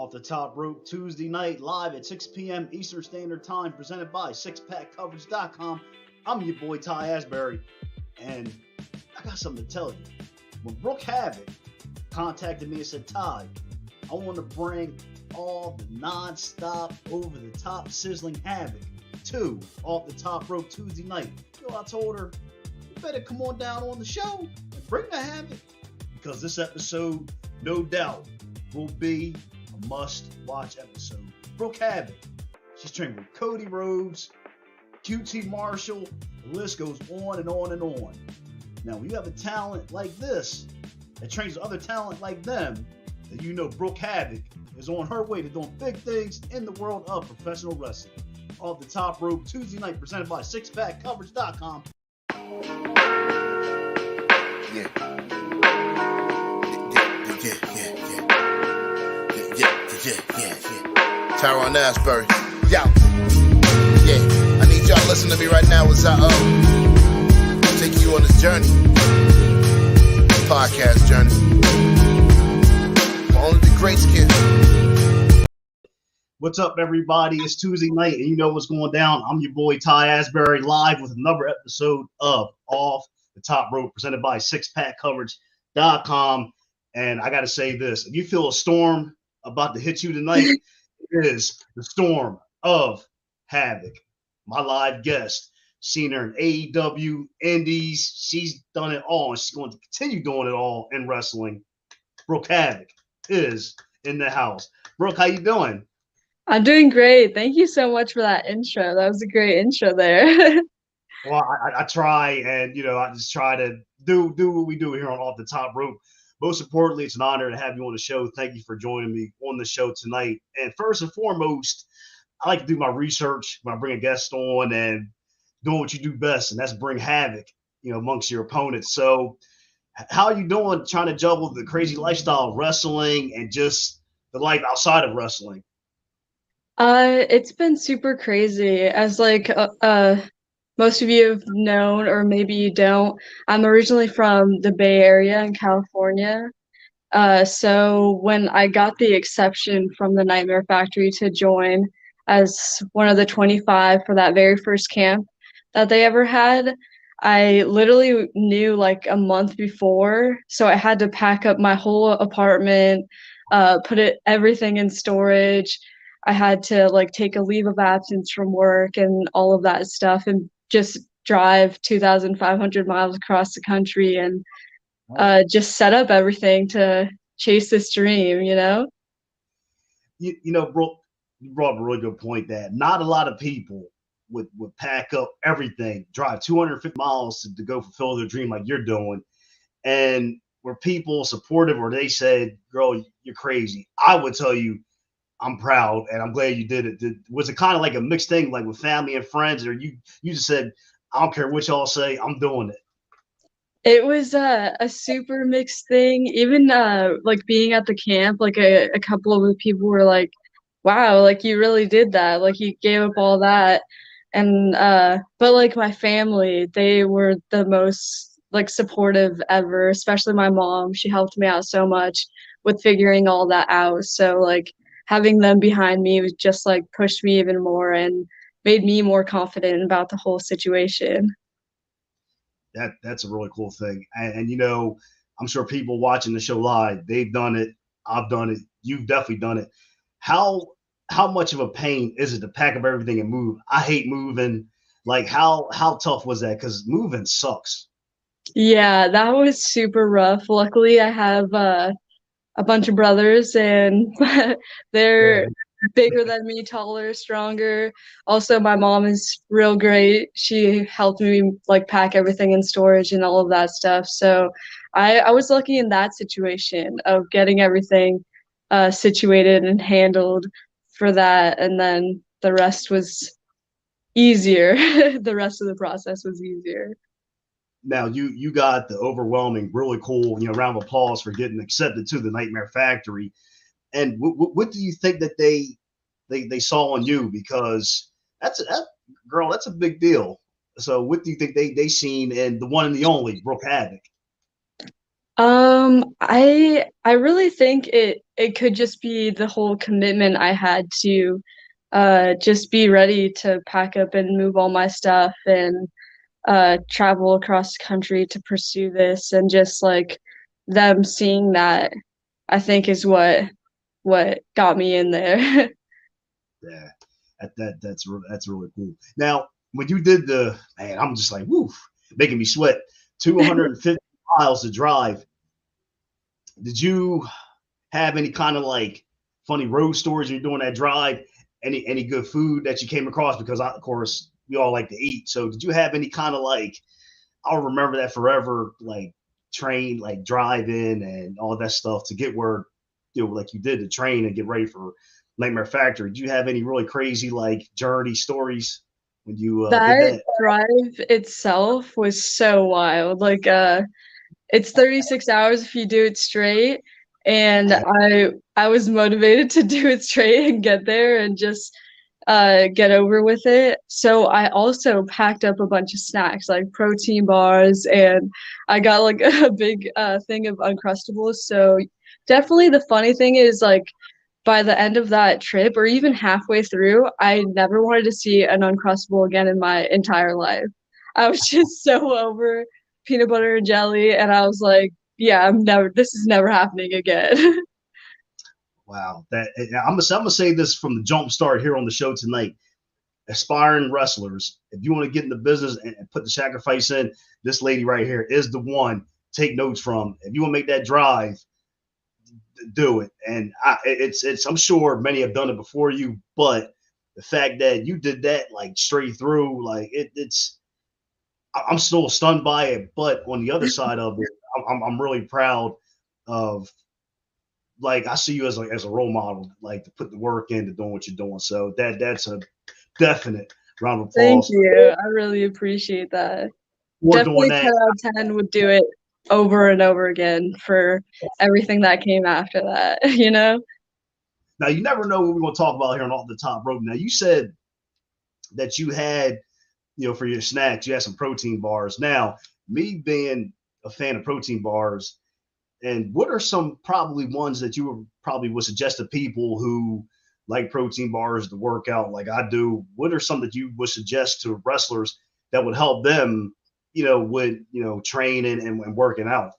Off the Top Rope Tuesday night live at 6 p.m. Eastern Standard Time, presented by SixPackCoverage.com. I'm your boy Ty Asbury, and I got something to tell you. When Brooke Havoc contacted me and said, Ty, I want to bring all the non-stop, over-the-top, sizzling Havoc to Off the Top Rope Tuesday night. You know, I told her, you better come on down on the show and bring the Havoc, because this episode, no doubt, will be a must-watch episode. Brooke Havoc, she's trained with Cody Rhodes, QT Marshall, the list goes on and on and on. Now, when you have a talent like this that trains with other talent like them, then you know Brooke Havoc is on her way to doing big things in the world of professional wrestling. Off the Top Rope Tuesday night, presented by SixPackCoverage.com. Tyrone Asbury. Yo. Yeah. I need y'all to listen to me right now as I take you on this journey. Podcast journey. Only the greats can. What's up, everybody? It's Tuesday night, and you know what's going down. I'm your boy Ty Asbury, live with another episode of Off the Top Rope, presented by SixPackCoverage.com. And I got to say this: if you feel a storm about to hit you tonight, it is the storm of Havoc. My live guest, seen her in AEW, Indies. She's done it all, and she's going to continue doing it all in wrestling. Brooke Havoc is in the house. Brooke, how you doing? I'm doing great. Thank you so much for that intro. That was a great intro there. Well, I try, and I just try to do what we do here on Off the Top Rope. Most importantly, it's an honor to have you on the show. Thank you for joining me on the show tonight. And first and foremost, I like to do my research when I bring a guest on and doing what you do best, and that's bring havoc, amongst your opponents. So how are you doing trying to juggle the crazy lifestyle of wrestling and just the life outside of wrestling? It's been super crazy. As most of you have known, or maybe you don't, I'm originally from the Bay Area in California. So when I got the exception from the Nightmare Factory to join as one of the 25 for that very first camp that they ever had, I literally knew like a month before. So I had to pack up my whole apartment, put everything in storage. I had to take a leave of absence from work and all of that stuff, and just drive 2,500 miles across the country and just set up everything to chase this dream, Brooke, you brought up a really good point that not a lot of people would pack up everything, drive 250 miles to go fulfill their dream like you're doing. And were people supportive, or they said, girl, you're crazy? I would tell you, I'm proud and I'm glad you did it. Was it kind of like a mixed thing, like with family and friends, or you just said, I don't care what y'all say, I'm doing it? It was a super mixed thing. Even being at the camp, a couple of the people were like, wow, you really did that. You gave up all that. And but my family, they were the most supportive ever, especially my mom. She helped me out so much with figuring all that out. So having them behind me was just pushed me even more and made me more confident about the whole situation. That's a really cool thing. And I'm sure people watching the show live, they've done it. I've done it. You've definitely done it. How much of a pain is it to pack up everything and move? I hate moving. How tough was that? Because moving sucks. Yeah, that was super rough. Luckily, I have a bunch of brothers, and they're bigger than me, taller, stronger. Also, my mom is real great. She helped me pack everything in storage and all of that stuff. So I was lucky in that situation of getting everything situated and handled for that, and then the rest was easier. The rest of the process was easier. Now you got the overwhelming, really cool, round of applause for getting accepted to the Nightmare Factory. And what do you think that they saw on you? Because that's a big deal. So what do you think they seen in the one and the only Brooke Havoc? I really think it could just be the whole commitment I had to just be ready to pack up and move all my stuff and travel across the country to pursue this, and just like them seeing that, I think is what got me in there. Yeah, that's really cool. Now, when you did the man, I'm just like, woof, making me sweat. 250 miles to drive. Did you have any kind of like funny road stories when you're doing that drive? Any good food that you came across? Because of course we all like to eat. So did you have any kind of like I'll remember that forever, like train, like driving and all that stuff to get where like you did the train and get ready for Nightmare Factory. Do you have any really crazy like journey stories when you did That that? drive itself was so wild. Like it's 36 hours if you do it straight, and I was motivated to do it straight and get there and just get over with it. So I also packed up a bunch of snacks like protein bars, and I got like a big thing of Uncrustables. So definitely the funny thing is like by the end of that trip or even halfway through, I never wanted to see an Uncrustable again in my entire life. I was just so over peanut butter and jelly, and I was like, yeah, this is never happening again. Wow, that I'm gonna say this from the jump start here on the show tonight. Aspiring wrestlers, if you want to get in the business and put the sacrifice in, this lady right here is the one. Take notes from. If you want to make that drive, do it. And it's I'm sure many have done it before you, but the fact that you did that like straight through, like it's I'm still stunned by it. But on the other side of it, I'm really proud of like I see you as a role model, like to put the work into doing what you're doing. So that's a definite round of Thank applause you. I really appreciate that. for doing Definitely that. 10 out of 10 would do it over and over again for everything that came after that, you know? Now you never know what we're going to talk about here on Off the Top Rope. Now you said that you had, for your snacks, you had some protein bars. Now, me being a fan of protein bars, and what are some probably ones that you probably would suggest to people who like protein bars to work out like I do? What are some that you would suggest to wrestlers that would help them, with training and working out?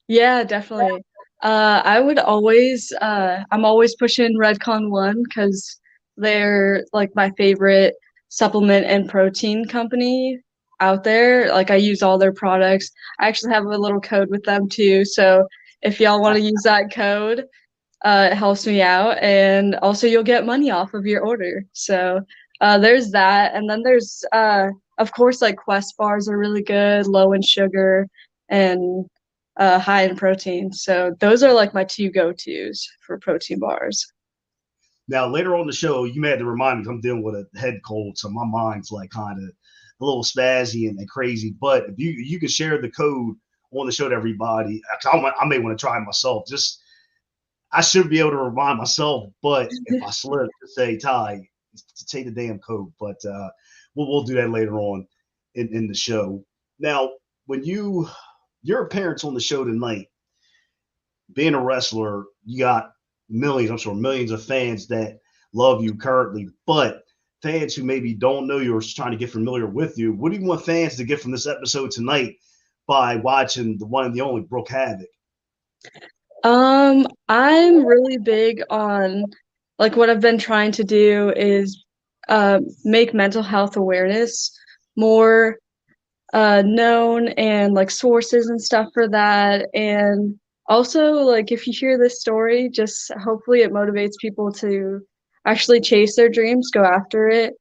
Yeah, definitely. I would always, I'm always pushing Redcon One because they're like my favorite supplement and protein company out there. Like I use all their products. I actually have a little code with them too. So if y'all want to use that code, it helps me out, and also you'll get money off of your order. So there's that, and then there's of course like Quest bars are really good, low in sugar and high in protein. So those are like my two go-tos for protein bars. Now, later on the show, you may have to remind me I'm dealing with a head cold, so my mind's like kind of a little spazzy and crazy. But if you can share the code on the show to everybody, I may want to try it myself. Just I should be able to remind myself, but if I slip, to say Ty, say the damn code. But we'll do that later on in the show. Now, when your appearance on the show tonight, being a wrestler, you got millions, I'm sure millions of fans that love you currently, but fans who maybe don't know you or just trying to get familiar with you, what do you want fans to get from this episode tonight by watching the one and the only Brooke Havoc? I'm really big on like what I've been trying to do is make mental health awareness more known, and like sources and stuff for that. And also like if you hear this story, just hopefully it motivates people to actually chase their dreams, go after it.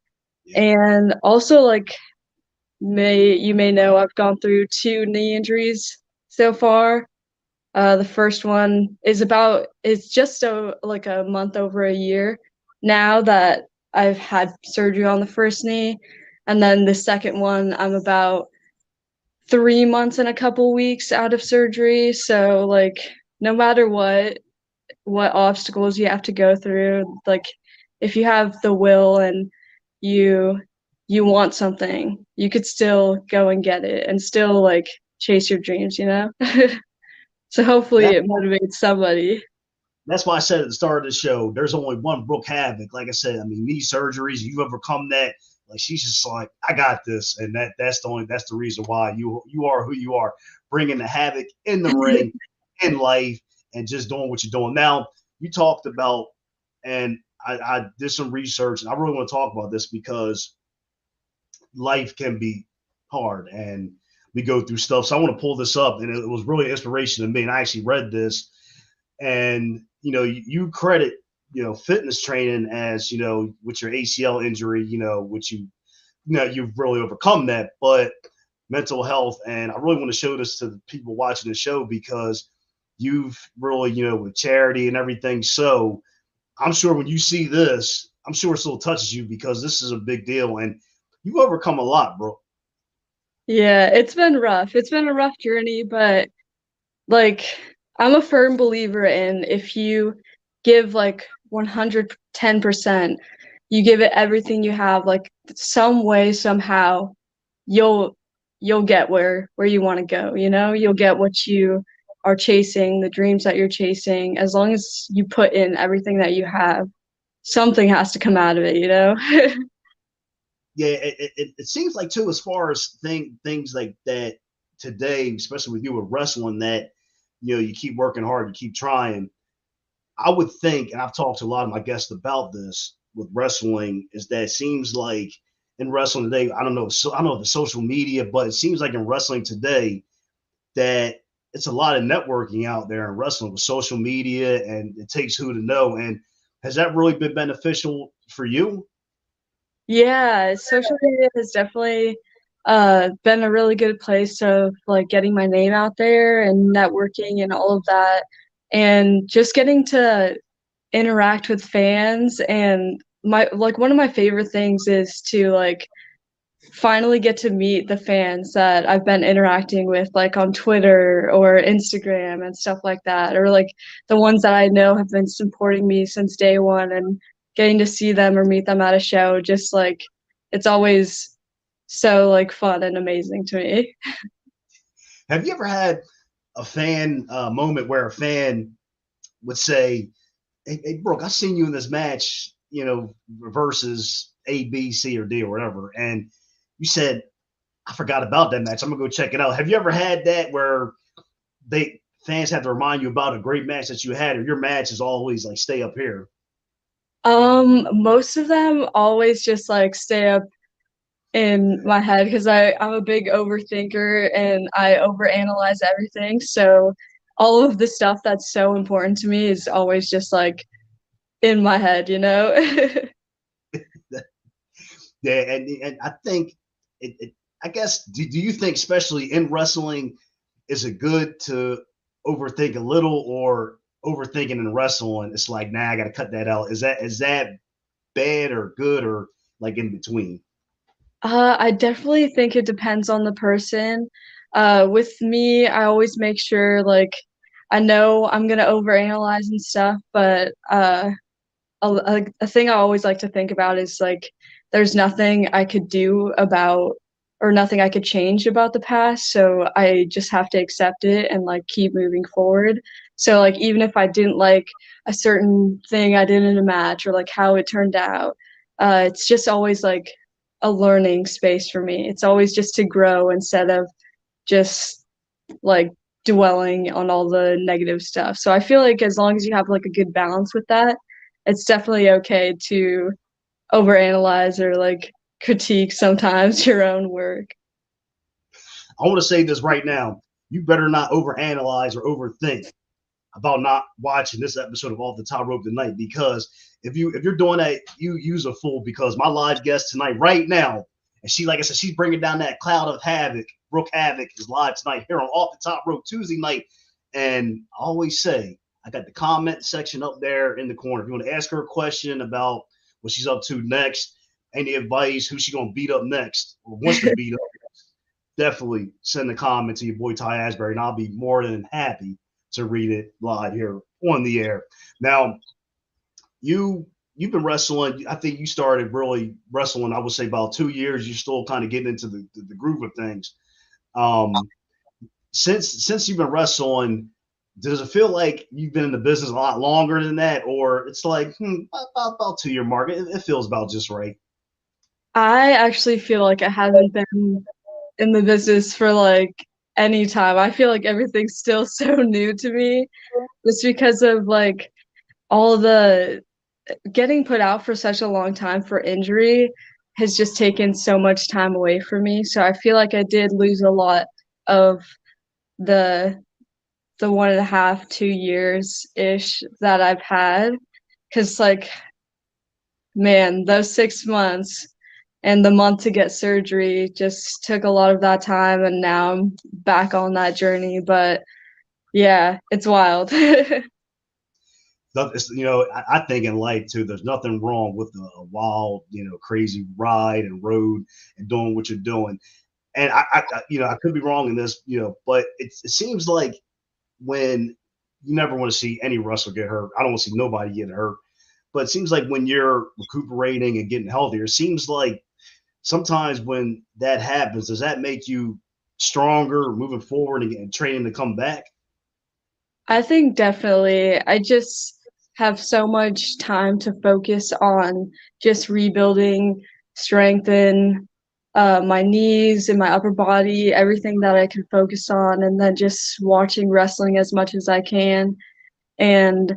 Yeah. And also like you may know I've gone through two knee injuries so far. The first one is it's just like a month over a year now that I've had surgery on the first knee. And then the second one, I'm about 3 months and a couple weeks out of surgery. So like no matter what obstacles you have to go through, like if you have the will and you you want something, you could still go and get it and still like chase your dreams, you know? So hopefully That it motivates somebody. that's why I said at the start of the show, there's only one Brooke Havoc. Like I said, I mean, knee surgeries, you overcome that. Like she's just like, I got this, and that's the reason why you are who you are, bringing the havoc in the ring, in life, and just doing what you're doing. Now you talked about, and I did some research, and I really want to talk about this because life can be hard, and we go through stuff. So I want to pull this up, and it was really an inspiration to me. And I actually read this, and you credit fitness training as with your ACL injury, which you've really overcome that, but mental health. And I really want to show this to the people watching the show because you've really with charity and everything. So I'm sure when you see this, I'm sure it still touches you because this is a big deal, and you overcome a lot, bro. Yeah, it's been rough. It's been a rough journey, but like I'm a firm believer in if you give like 110%, you give it everything you have, like some way, somehow, you'll you'll get where you want to go, you know? You'll get what you are chasing, the dreams that you're chasing. As long as you put in everything that you have, something has to come out of it, you know? Yeah, it seems like too, as far as things like that today, especially with you with wrestling, that you keep working hard, you keep trying. I would think, and I've talked to a lot of my guests about this with wrestling, is that it seems like in wrestling today, I don't know, I don't know the social media, but it seems like in wrestling today that it's a lot of networking out there in wrestling with social media, and it takes who to know. And has that really been beneficial for you? Yeah, social media has definitely been a really good place of like getting my name out there and networking and all of that, and just getting to interact with fans. And my like one of my favorite things is to like finally get to meet the fans that I've been interacting with like on Twitter or Instagram and stuff like that, or like the ones that I know have been supporting me since day one, and getting to see them or meet them at a show, just like it's always so like fun and amazing to me. Have you ever had a fan moment where a fan would say, hey, Brooke, I seen you in this match, versus A, B, C, or D, or whatever, and you said, I forgot about that match. I'm gonna go check it out. Have you ever had that where they fans have to remind you about a great match that you had, or your match is always like stay up here? Most of them always just like stay up in my head because I'm a big overthinker and I overanalyze everything. So all of the stuff that's so important to me is always just like in my head, you know? Yeah, and I think I guess do you think, especially in wrestling, is it good to overthink a little, or overthinking in wrestling? It's like, nah, I got to cut that out. Is that bad or good, or like in between? I definitely think it depends on the person. With me, I always make sure like I know I'm gonna overanalyze and stuff, but a thing I always like to think about is like there's nothing I could do about or nothing I could change about the past, so I just have to accept it and like keep moving forward. So like even if I didn't like a certain thing I did in a match or like how it turned out, it's just always like a learning space for me. It's always just to grow instead of just like dwelling on all the negative stuff. So I feel like as long as you have like a good balance with that, it's definitely okay to overanalyze or like critique sometimes your own work. I want to say this right now. You better not overanalyze or overthink about not watching this episode of Off the Top Rope tonight, because if you're doing that, you use a fool, because my live guest tonight right now, and she, like I said, she's bringing down that cloud of havoc. Brooke Havoc is live tonight here on Off the Top Rope Tuesday night, and I always say I got the comment section up there in the corner. If you want to ask her a question about what she's up to next, any advice, who she gonna beat up next or wants to beat up, definitely send a comment to your boy Ty Asbury, and I'll be more than happy to read it live here on the air. Now, you've been wrestling. I think you started really wrestling, I would say, about 2 years. You're still kind of getting into the groove of things. Um, since you've been wrestling, does it feel like you've been in the business a lot longer than that, or it's like about 2 year mark? It feels about just right. I actually feel like I haven't been in the business for like any time. I feel like everything's still so new to me just because of like all the getting put out for such a long time for injury has just taken so much time away from me. So I feel like I did lose a lot of the 1.5, 2 years ish that I've had. Cause like, man, those 6 months and the month to get surgery just took a lot of that time, and now I'm back on that journey. But yeah, it's wild. I think in life too, there's nothing wrong with a wild, crazy ride and road and doing what you're doing. And I could be wrong in this, but it seems like when you never want to see any wrestler get hurt. I don't want to see nobody get hurt. But it seems like when you're recuperating and getting healthier, it seems like sometimes when that happens, does that make you stronger moving forward and training to come back? I think definitely. I just have so much time to focus on just rebuilding strength in my knees and my upper body, everything that I can focus on, and then just watching wrestling as much as I can and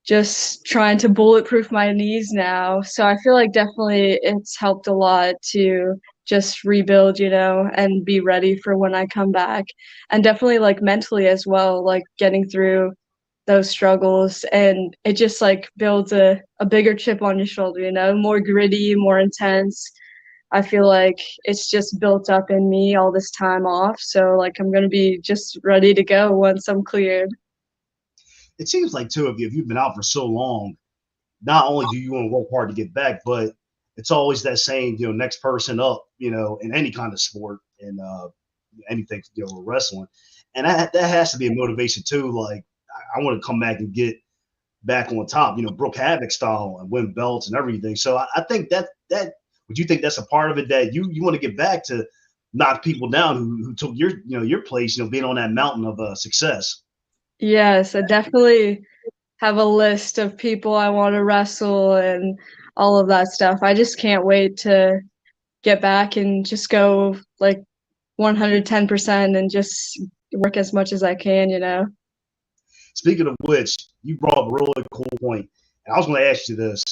just trying to bulletproof my knees now. So I feel like definitely it's helped a lot to just rebuild, and be ready for when I come back. And definitely like mentally as well, like getting through those struggles, and it just like builds a bigger chip on your shoulder, more gritty, more intense. I feel like it's just built up in me all this time off. So like I'm gonna be just ready to go once I'm cleared. It seems like too, if you've been out for so long, not only do you want to work hard to get back, but it's always that saying, next person up, in any kind of sport and anything, with wrestling. And that has to be a motivation too. Like, I want to come back and get back on top, Brooke Havoc style and win belts and everything. So I think that would you think that's a part of it that you want to get back to knock people down who took your place, being on that mountain of success. Yes, I definitely have a list of people I want to wrestle and all of that stuff. I just can't wait to get back and just go like 110% and just work as much as I can. Speaking of which, you brought up a really cool point. And I was going to ask you this.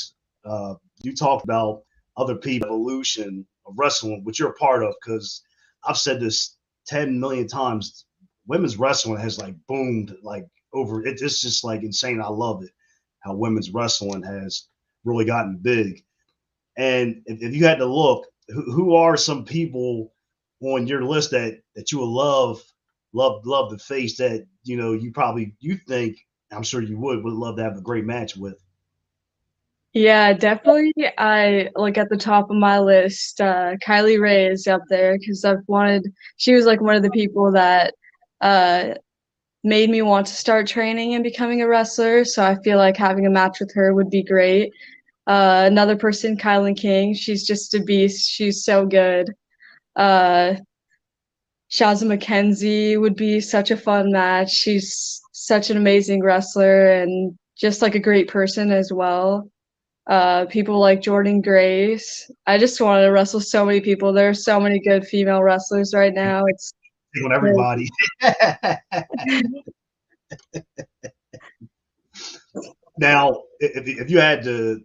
You talked about other people evolution of wrestling, which you're a part of, because I've said this 10 million times. Women's wrestling has like boomed like over it. It's just like insane. I love it how women's wrestling has really gotten big. And if you had to look, who are some people on your list that you would love to face that you think I'm sure you would love to have a great match with. Yeah, definitely. I like at the top of my list, Kylie Ray is up there because she was like one of the people that uh, made me want to start training and becoming a wrestler. So I feel like having a match with her would be great. Another person, Kylan King, she's just a beast. She's so good. Uh, Shazza McKenzie would be such a fun match. She's such an amazing wrestler and just like a great person as well. People like Jordan Grace. I just want to wrestle so many people. There are so many good female wrestlers right now. It's Take on everybody. Now, if you had to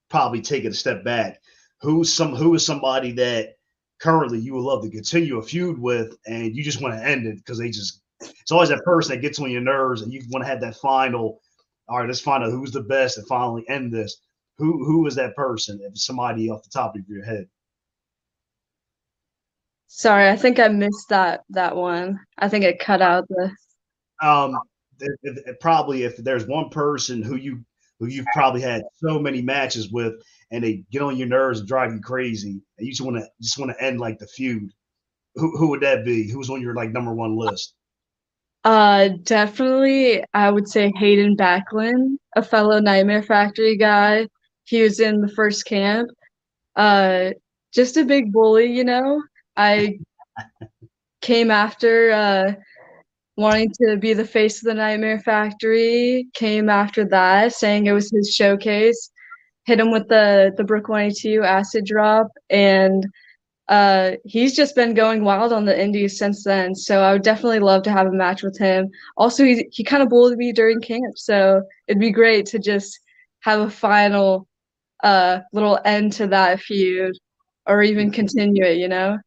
probably take it a step back, who is somebody that currently you would love to continue a feud with, and you just want to end it because it's always that person that gets on your nerves, and you want to have that final. All right, let's find out who's the best and finally end this. Who is that person? If somebody off the top of your head. Sorry, I think I missed that one. I think it cut out the Probably if there's one person who you've probably had so many matches with, and they get on your nerves and drive you crazy, and you just want to end like the feud. Who would that be? Who's on your like number one list? Definitely I would say Hayden Backlund, a fellow Nightmare Factory guy. He was in the first camp. Uh just a big bully. I came after wanting to be the face of the Nightmare Factory came after that, saying it was his showcase. Hit him with the Brooke 22 acid drop, and he's just been going wild on the indies since then. So I would definitely love to have a match with him. Also, he kind of bullied me during camp, so it'd be great to just have a final little end to that feud, or even continue it.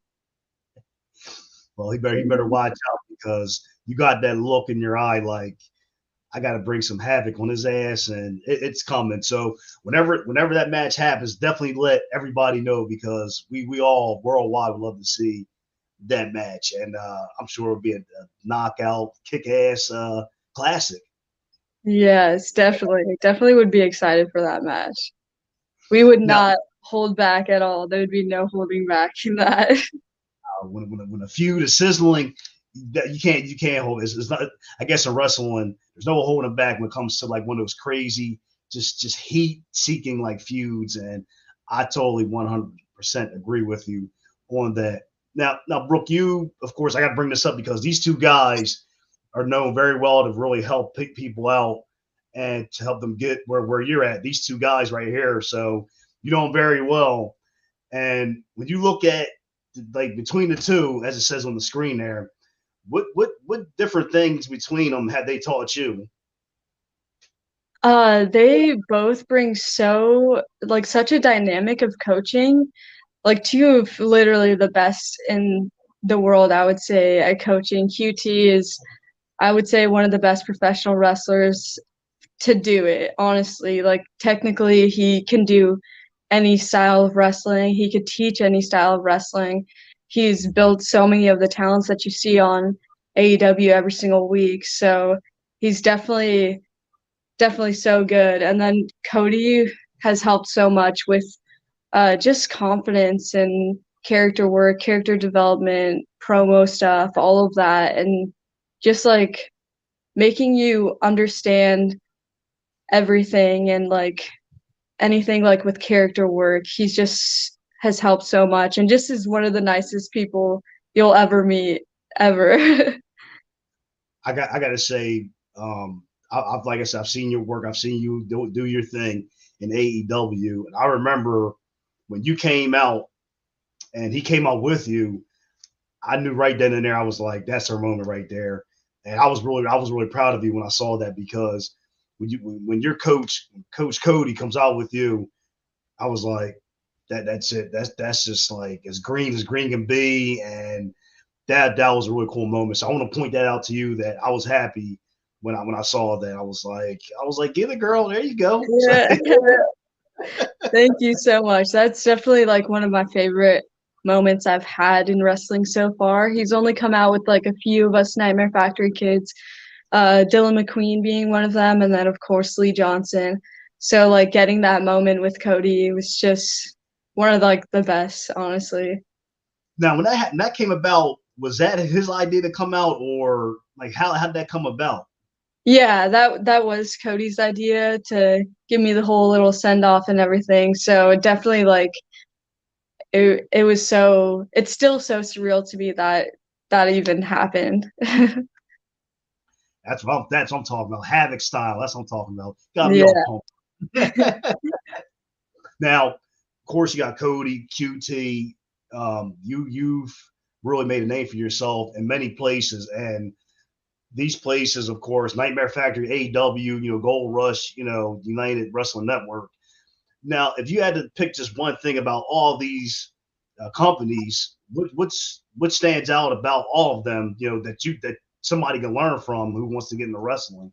Well, he better watch out because you got that look in your eye like I got to bring some havoc on his ass, and it's coming. So whenever that match happens, definitely let everybody know because we all worldwide would love to see that match, and I'm sure it'll be a knockout, kick ass classic. Yes, definitely would be excited for that match. We would Now, not hold back at all. There would be no holding back in that. when a feud is sizzling, that you can't hold. It's not. I guess in wrestling, there's no holding back when it comes to like one of those crazy, just heat seeking like feuds, and I totally 100% agree with you on that. Now, Brooke, you of course I got to bring this up because these two guys are known very well to really help pick people out and to help them get where you're at. These two guys right here, so you know them very well. And when you look at like between the two, as it says on the screen there, what different things between them have they taught you? They both bring such a dynamic of coaching, like two of literally the best in the world, I would say, at coaching. QT is, I would say, one of the best professional wrestlers to do it, honestly. Like, technically, he can do any style of wrestling, he could teach any style of wrestling. He's built so many of the talents that you see on AEW every single week. So he's definitely so good. And then Cody has helped so much with just confidence and character work, character development, promo stuff, all of that, and just like making you understand everything and like anything like with character work. He's just has helped so much and just is one of the nicest people you'll ever meet ever. I got to say, I've like I said, I've seen your work. I've seen you do your thing in AEW, and I remember when you came out and he came out with you. I knew right then and there. I was like, that's her moment right there. And I was really proud of you when I saw that because when your Coach Cody comes out with you, I was like, that's it. That's just like as green can be, and that was a really cool moment. So I want to point that out to you that I was happy when I saw that. I was like, get it, girl. There you go. So, Yeah. Thank you so much. That's definitely like one of my favorite moments I've had in wrestling so far. He's only come out with like a few of us Nightmare Factory kids, Dylan McQueen being one of them, and then of course Lee Johnson. So like getting that moment with Cody was just one of like the best, honestly. now when that came about, was that his idea to come out, or like how did that come about? Yeah, that was Cody's idea to give me the whole little send off and everything. So it definitely like it was so it's still so surreal to me that that even happened. That's what I'm talking about. Havoc style. That's what I'm talking about. Got me all Yeah. pumped. Now, of course, you got Cody, QT. You've really made a name for yourself in many places, and these places, of course, Nightmare Factory, AEW, Gold Rush, United Wrestling Network. Now, if you had to pick just one thing about all these companies, what stands out about all of them? That somebody can learn from who wants to get into wrestling.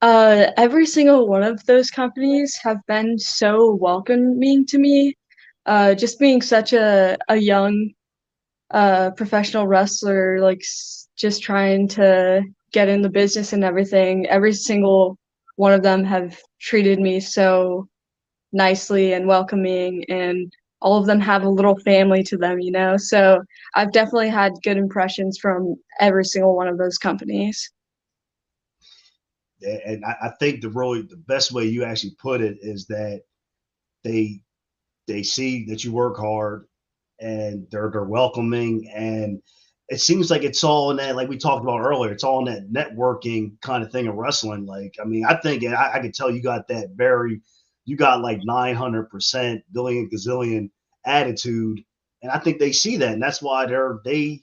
Every single one of those companies have been so welcoming to me. Just being such a young professional wrestler, like just trying to get in the business and everything. Every single one of them have treated me so nicely and welcoming, and all of them have a little family to them. So I've definitely had good impressions from every single one of those companies. And I think the best way you actually put it is that they they see that you work hard and they're welcoming, and it seems like it's all in that, like we talked about earlier, it's all in that networking kind of thing of wrestling. Like, I mean, I think I could tell you got that very, you got like 900% billion gazillion attitude, and I think they see that, and that's why they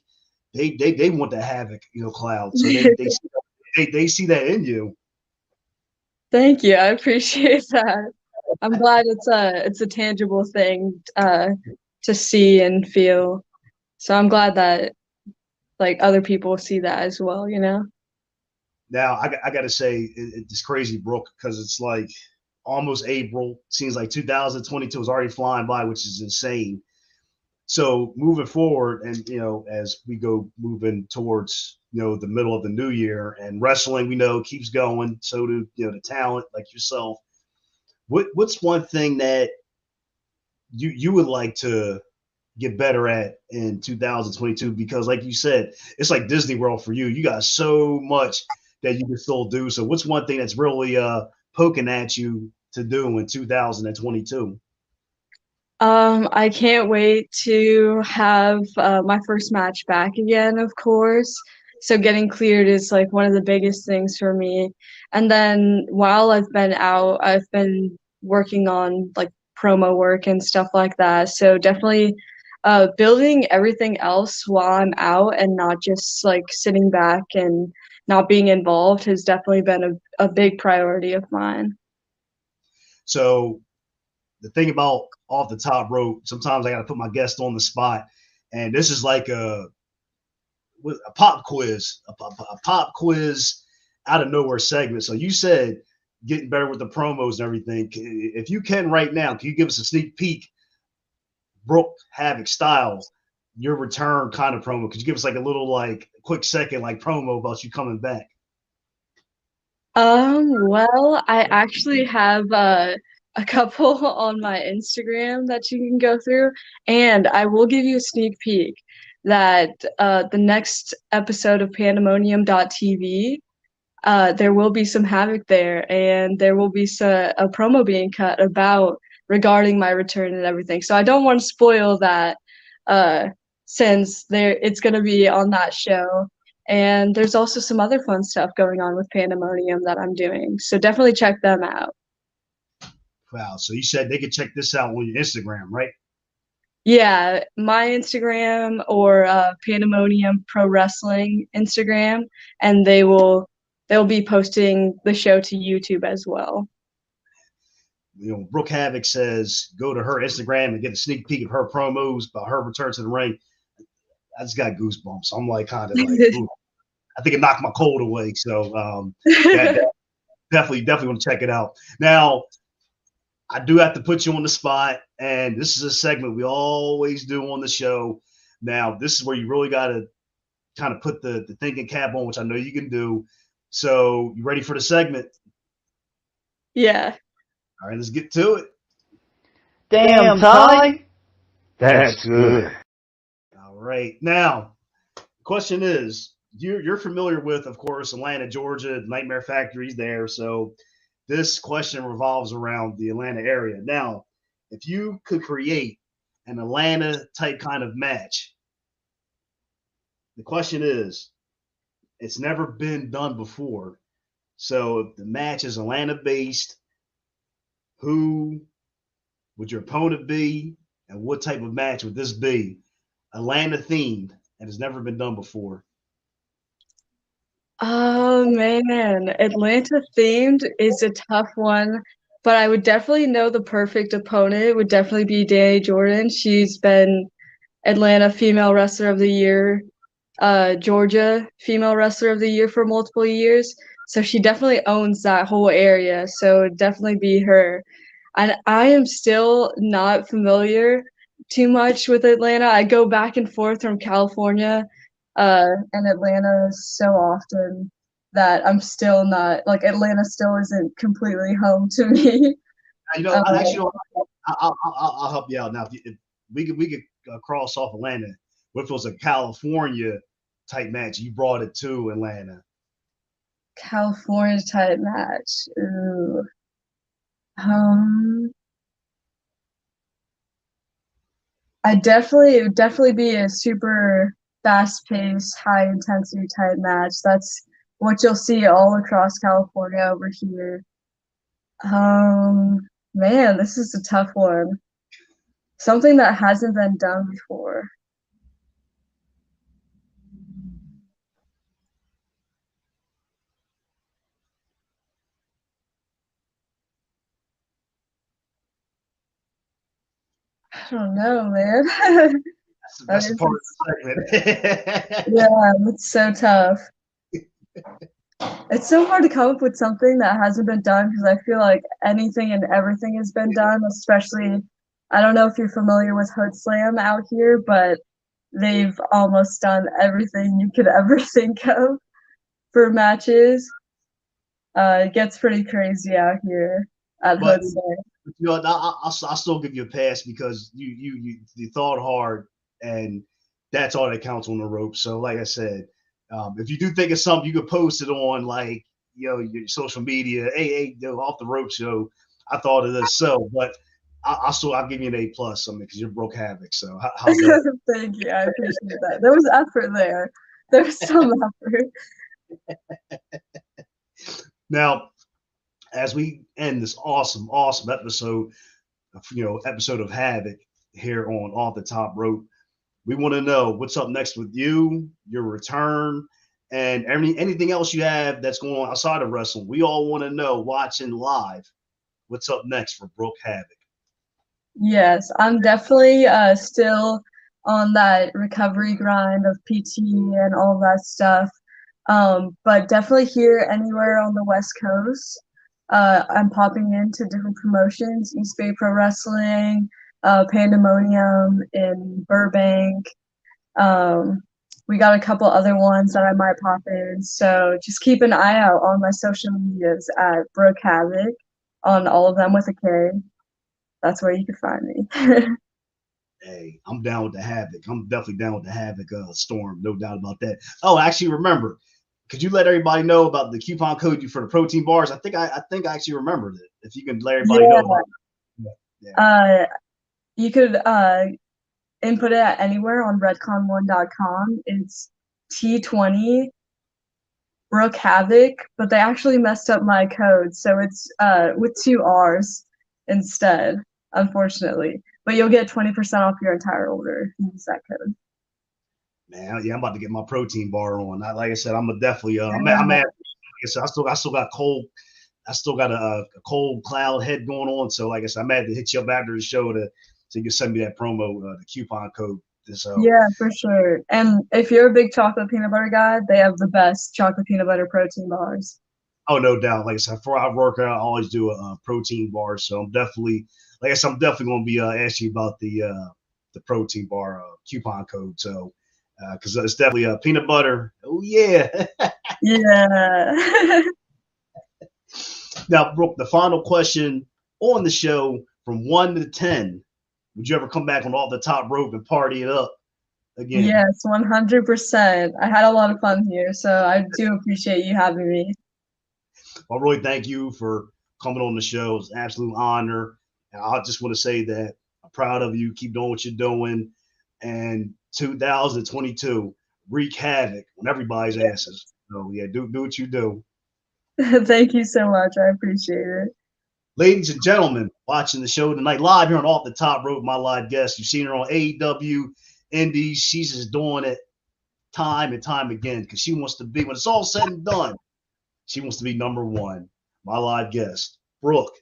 want the Havoc, cloud. So they see that in you. Thank you. I appreciate that. I'm glad it's a tangible thing to see and feel. So I'm glad that like other people see that as well, you know? Now I got to say it's crazy, Brooke, because it's like almost April. Seems like 2022 is already flying by, which is insane. So moving forward, and as we go moving towards the middle of the new year, and wrestling we know keeps going. So do the talent like yourself. What's one thing that you would like to get better at in 2022? Because like you said, it's like Disney World for you. You got so much that you can still do. So what's one thing that's really poking at you to do in 2022? I can't wait to have my first match back again, of course. So getting cleared is like one of the biggest things for me. And then while I've been out, I've been working on like promo work and stuff like that. So definitely building everything else while I'm out and not just like sitting back and not being involved has definitely been a big priority of mine. So the thing about off the top rope, sometimes I got to put my guest on the spot, and this is like a pop quiz, a pop quiz out of nowhere segment. So you said getting better with the promos and everything. If you can right now, can you give us a sneak peek, Brooke Havoc style, your return kind of promo? Could you give us like a little like quick second like promo about you coming back? Well, I actually have a couple on my Instagram that you can go through, and I will give you a sneak peek that the next episode of Pandemonium.tv, there will be some Havoc there, and there will be a promo being cut about regarding my return and everything. So I don't want to spoil that, uh, since it's going to be on that show. And there's also some other fun stuff going on with Pandemonium that I'm doing. So definitely check them out. Wow. So you said they could check this out on your Instagram, right? Yeah, my Instagram or Pandemonium Pro Wrestling Instagram, and they'll be posting the show to YouTube as well. Brooke Havoc says go to her Instagram and get a sneak peek of her promos about her return to the ring. I just got goosebumps. I'm like kind of like, ooh, I think it knocked my cold away. So that definitely want to check it out. Now, I do have to put you on the spot, and this is a segment we always do on the show. Now, this is where you really got to kind of put the thinking cap on, which I know you can do. So, you ready for the segment? Yeah. All right, let's get to it. Damn, Ty. That's good. All right. Now, the question is, you're familiar with, of course, Atlanta, Georgia, Nightmare Factory's there. So this question revolves around the Atlanta area. Now, if you could create an Atlanta type kind of match, the question is, it's never been done before. So if the match is Atlanta based, who would your opponent be, and what type of match would this be? Atlanta themed, and it's never been done before. Oh man, Atlanta themed is a tough one, but I would definitely know the perfect opponent. It would definitely be Danny Jordan. She's been Atlanta Female Wrestler of the Year, Georgia Female Wrestler of the Year for multiple years. So she definitely owns that whole area. So it'd definitely be her. And I am still not familiar too much with Atlanta. I go back and forth from California, and Atlanta so often that I'm still not like Atlanta still isn't completely home to me. I actually, I'll help you out now. If we could cross off Atlanta. What if it was a California type match? You brought it to Atlanta. California type match. Ooh. Um, it would definitely be a super. fast-paced, high-intensity type match. That's what you'll see all across California over here. Man, this is a tough one. Something that hasn't been done before. I don't know, man. That's the part of the segment. Yeah, it's so tough. It's so hard to come up with something that hasn't been done because I feel like anything and everything has been done, especially, I don't know if you're familiar with Hood Slam out here, but they've almost done everything you could ever think of for matches. It gets pretty crazy out here at Hood Slam. You know, I'll still give you a pass because you thought hard, and that's all that counts on the rope. So, like I said, if you do think of something, you could post it on like your social media. Hey, off the rope show. I thought of this. So, but I'll give you an A+. Because you're Brooke Havoc. So, how's that? Thank you. I appreciate that. There was effort there. There was some effort. Now, as we end this awesome episode, episode of Havoc here on Off the Top Rope, we want to know what's up next with you, your return, and anything else you have that's going on outside of wrestling. We all want to know, watching live, what's up next for Brooke Havoc. Yes, I'm definitely still on that recovery grind of PT and all that stuff. But definitely here anywhere on the West Coast. I'm popping into different promotions, East Bay Pro Wrestling, Pandemonium in Burbank. We got a couple other ones that I might pop in. So just keep an eye out on my social medias at Brooke Havoc, on all of them with a K. That's where you can find me. Hey, I'm down with the Havoc. I'm definitely down with the Havoc storm, no doubt about that. Oh, actually, remember, could you let everybody know about the coupon code for the protein bars? I think I actually remembered it. If you can let everybody know about it. Yeah. You could input it at anywhere on redcon1.com. It's T20 Brooke Havoc, but they actually messed up my code, so it's with 2 R's instead, unfortunately. But you'll get 20% off your entire order if you use that code. Man, yeah, I'm about to get my protein bar on. Like I said, I'm definitely. I'm at. Like I said, I still got cold. I still got a cold cloud head going on. So, like I said, I'm had to hit you up after the show so you can send me that promo, the coupon code. So. Yeah, for sure. And if you're a big chocolate peanut butter guy, they have the best chocolate peanut butter protein bars. Oh, no doubt. Like I said, before I work out, I always do a protein bar. So I'm definitely, like I said, I'm definitely going to be asking you about the protein bar coupon code. So. Because it's definitely peanut butter. Oh, yeah. Yeah. Now, Brooke, the final question on the show, from 1 to 10, would you ever come back on Off the Top Rope and party it up again? Yes, 100%. I had a lot of fun here, so I do appreciate you having me. Well, I really thank you for coming on the show. It's an absolute honor. And I just want to say that I'm proud of you. Keep doing what you're doing. And 2022, wreak havoc on everybody's asses. So yeah, do what you do. Thank you so much. I appreciate it. Ladies and gentlemen, watching the show tonight live here on Off the Top Rope, my live guest. You've seen her on AEW Indies. She's just doing it time and time again because she wants to be, when it's all said and done, she wants to be number one. My live guest, Brooke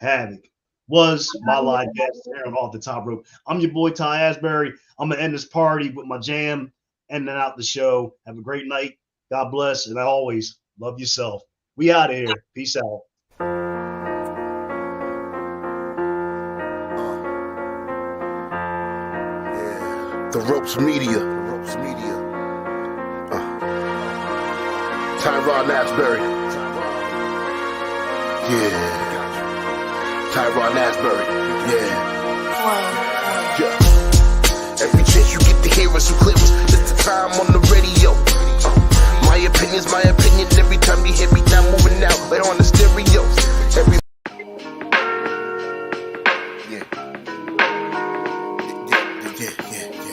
Havoc, was my live guest here on Off the Top Rope. I'm your boy Ty Asbury. I'm gonna end this party with my jam, ending out the show. Have a great night. God bless, and always love yourself. We out of here. Peace out. The Ropes Media. Tyrone Asbury. Yeah. Tyrone Asbury. Yeah.